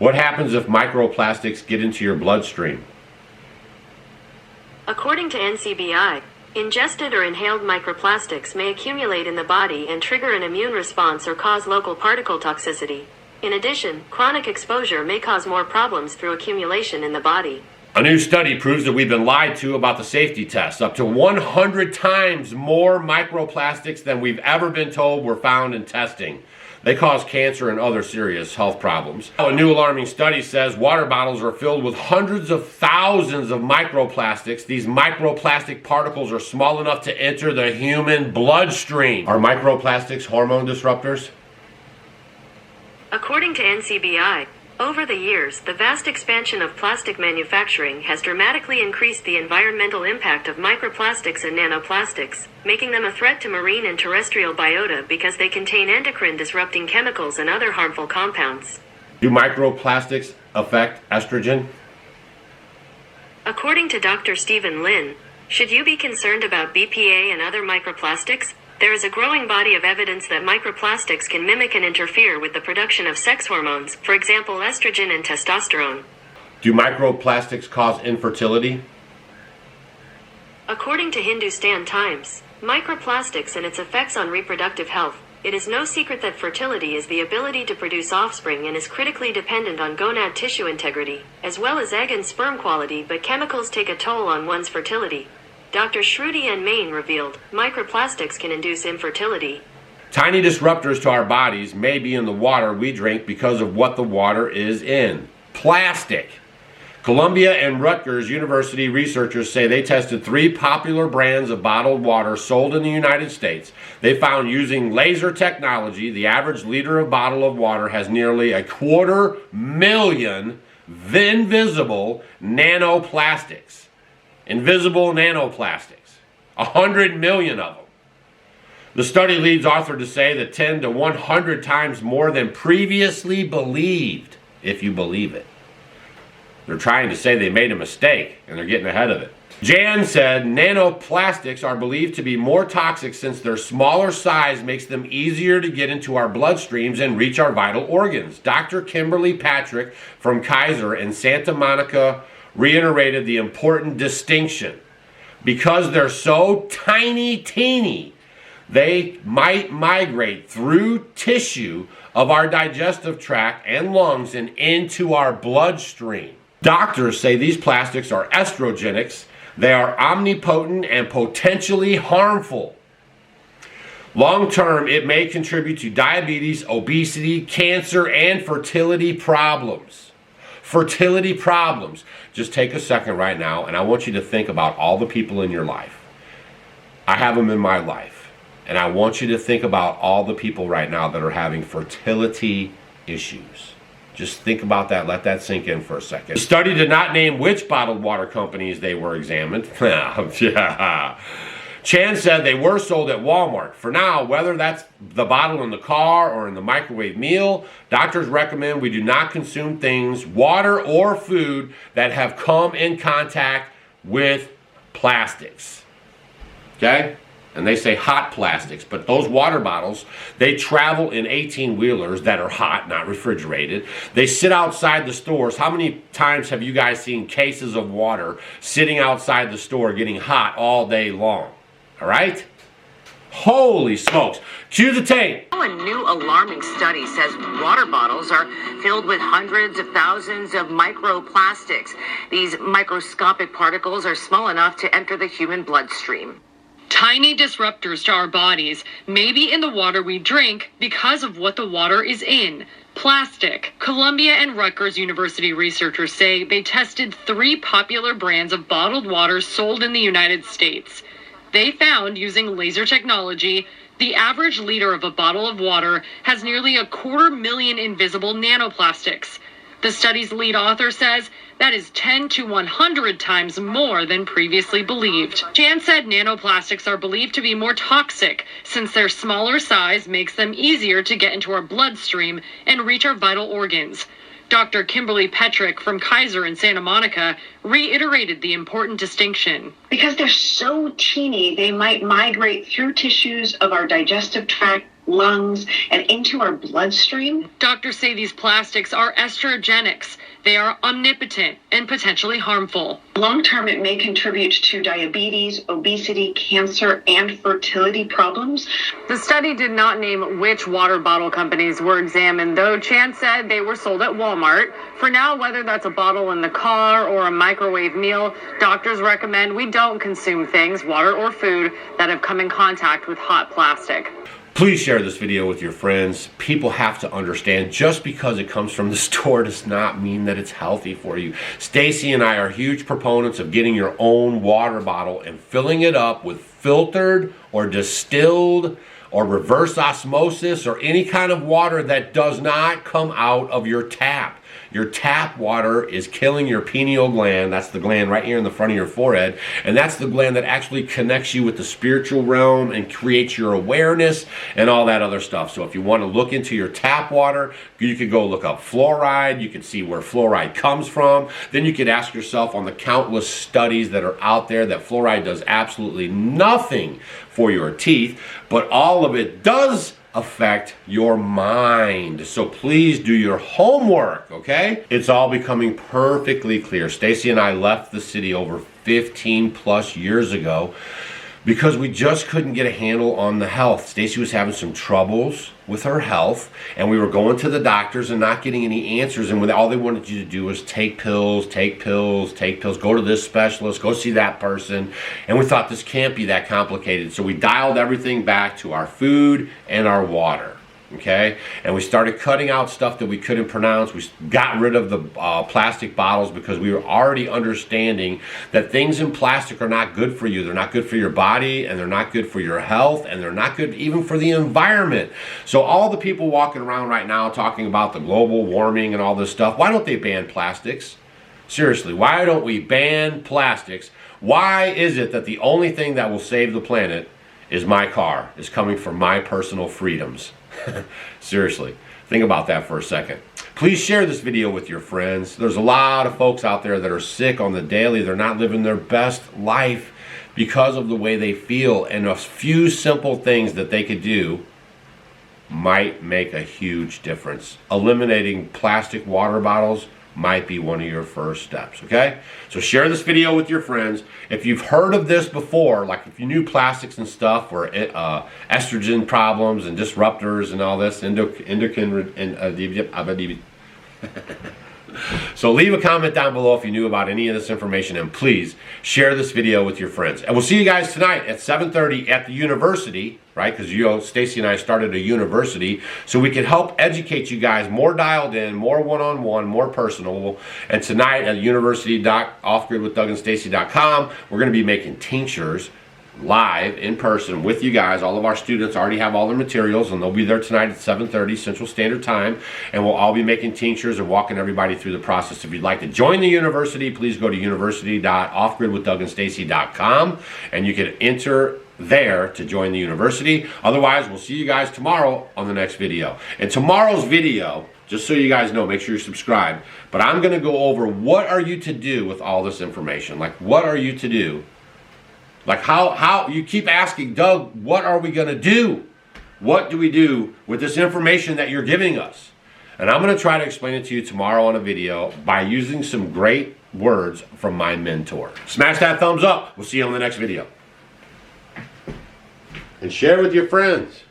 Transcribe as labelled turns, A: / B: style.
A: What happens if microplastics get into your bloodstream?
B: According to NCBI, ingested or inhaled microplastics may accumulate in the body and trigger an immune response or cause local particle toxicity. In addition, chronic exposure may cause more problems through accumulation in the body.
A: A new study proves that we've been lied to about the safety tests. Up to 100 times more microplastics than we've ever been told were found in testing. They cause cancer and other serious health problems. A new alarming study says water bottles are filled with hundreds of thousands of microplastics. These microplastic particles are small enough to enter the human bloodstream. Are microplastics hormone disruptors?
B: According to NCBI, over the years, the vast expansion of plastic manufacturing has dramatically increased the environmental impact of microplastics and nanoplastics, making them a threat to marine and terrestrial biota because they contain endocrine-disrupting chemicals and other harmful compounds.
A: Do microplastics affect estrogen?
B: According to Dr. Stephen Lin, should you be concerned about BPA and other microplastics? There is a growing body of evidence that microplastics can mimic and interfere with the production of sex hormones, for example estrogen and testosterone.
A: Do microplastics cause infertility?
B: According to Hindustan Times, microplastics and its effects on reproductive health, it is no secret that fertility is the ability to produce offspring and is critically dependent on gonad tissue integrity, as well as egg and sperm quality, but chemicals take a toll on one's fertility. Dr. Shruti N. Main revealed, microplastics can induce infertility.
A: Tiny disruptors to our bodies may be in the water we drink because of what the water is in. Plastic. Columbia and Rutgers University researchers say they tested 3 popular brands of bottled water sold in the United States. They found using laser technology, the average liter of bottle of water has nearly 250,000 invisible nanoplastics. Invisible nanoplastics. 100 million of them. The study leads author to say that 10 to 100 times more than previously believed, if you believe it. They're trying to say they made a mistake, and they're getting ahead of it. Jan said nanoplastics are believed to be more toxic since their smaller size makes them easier to get into our bloodstreams and reach our vital organs. Dr. Kimberly Patrick from Kaiser in Santa Monica reiterated the important distinction. Because they're so teeny, they might migrate through tissue of our digestive tract and lungs and into our bloodstream. Doctors say these plastics are estrogenics. They are omnipotent and potentially harmful. Long term, it may contribute to diabetes, obesity, cancer, and fertility problems. Fertility problems. Just take a second right now, and I want you to think about all the people in your life. I have them in my life. And I want you to think about all the people right now that are having fertility issues. Just think about that. Let that sink in for a second. The study did not name which bottled water companies they were examined. Yeah. Chan said they were sold at Walmart. For now, whether that's the bottle in the car or in the microwave meal, doctors recommend we do not consume things, water or food, that have come in contact with plastics. Okay? And they say hot plastics, but those water bottles, they travel in 18-wheelers that are hot, not refrigerated. They sit outside the stores. How many times have you guys seen cases of water sitting outside the store getting hot all day long? All right? Holy smokes. Cue the tape.
C: A new alarming study says water bottles are filled with hundreds of thousands of microplastics. These microscopic particles are small enough to enter the human bloodstream.
D: Tiny disruptors to our bodies may be in the water we drink because of what the water is in. Plastic. Columbia and Rutgers University researchers say they tested 3 popular brands of bottled water sold in the United States. They found, using laser technology, the average liter of a bottle of water has nearly 250,000 invisible nanoplastics. The study's lead author says that is 10 to 100 times more than previously believed. Jan said nanoplastics are believed to be more toxic since their smaller size makes them easier to get into our bloodstream and reach our vital organs. Dr. Kimberly Patrick from Kaiser in Santa Monica reiterated the important distinction.
E: Because they're so teeny, they might migrate through tissues of our digestive tract, lungs, and into our bloodstream.
D: Doctors say these plastics are estrogenics. They are omnipotent and potentially harmful.
E: Long term, it may contribute to diabetes, obesity, cancer, and fertility problems.
D: The study did not name which water bottle companies were examined, though Chan said they were sold at Walmart. For now, whether that's a bottle in the car or a microwave meal, doctors recommend we don't consume things, water or food, that have come in contact with hot plastic.
A: Please share this video with your friends. People have to understand, just because it comes from the store does not mean that it's healthy for you. Stacy and I are huge proponents of getting your own water bottle and filling it up with filtered or distilled or reverse osmosis or any kind of water that does not come out of your tap. Your tap water is killing your pineal gland. That's the gland right here in the front of your forehead. And that's the gland that actually connects you with the spiritual realm and creates your awareness and all that other stuff. So if you want to look into your tap water, you could go look up fluoride. You can see where fluoride comes from. Then you could ask yourself, on the countless studies that are out there, that fluoride does absolutely nothing for your teeth, but all of it does affect your mind. So please do your homework, okay? It's all becoming perfectly clear. Stacy and I left the city over 15 plus years ago because we just couldn't get a handle on the health. Stacy was having some troubles with her health, and we were going to the doctors and not getting any answers, and all they wanted you to do was take pills, go to this specialist, go see that person, and we thought this can't be that complicated. So we dialed everything back to our food and our water. Okay, and we started cutting out stuff that we couldn't pronounce. We got rid of the plastic bottles because we were already understanding that things in plastic are not good for you. They're not good for your body, and they're not good for your health, and they're not good even for the environment. So all the people walking around right now talking about the global warming and all this stuff, why don't they ban plastics? Seriously, why don't we ban plastics? Why is it that the only thing that will save the planet is my car, is coming from my personal freedoms? Seriously, think about that for a second. Please share this video with your friends. There's a lot of folks out there that are sick on the daily. They're not living their best life because of the way they feel, and a few simple things that they could do might make a huge difference. Eliminating plastic water bottles might be one of your first steps, okay? So share this video with your friends. If you've heard of this before, like if you knew plastics and stuff were estrogen problems and disruptors and all this, so leave a comment down below if you knew about any of this information, and please share this video with your friends. And we'll see you guys tonight at 7:30 at the university, right? Because Stacy and I started a university so we can help educate you guys more dialed in, more one-on-one, more personal. And tonight at university.offgridwithdougandstacy.com, we're going to be making tinctures live in person with you guys. All of our students already have all their materials, and they'll be there tonight at 7:30 Central Standard Time, and we'll all be making tinctures and walking everybody through the process. If you'd like to join the university, please go to university.offgridwithdougandstacy.com, and you can enter there to join the university. Otherwise, we'll see you guys tomorrow on the next video. And tomorrow's video, just so you guys know, make sure you're subscribed, but I'm going to go over what are you to do with all this information. Like, what are you to do? Like how you keep asking, Doug, what are we going to do? What do we do with this information that you're giving us? And I'm going to try to explain it to you tomorrow on a video by using some great words from my mentor. Smash that thumbs up. We'll see you on the next video. And share with your friends.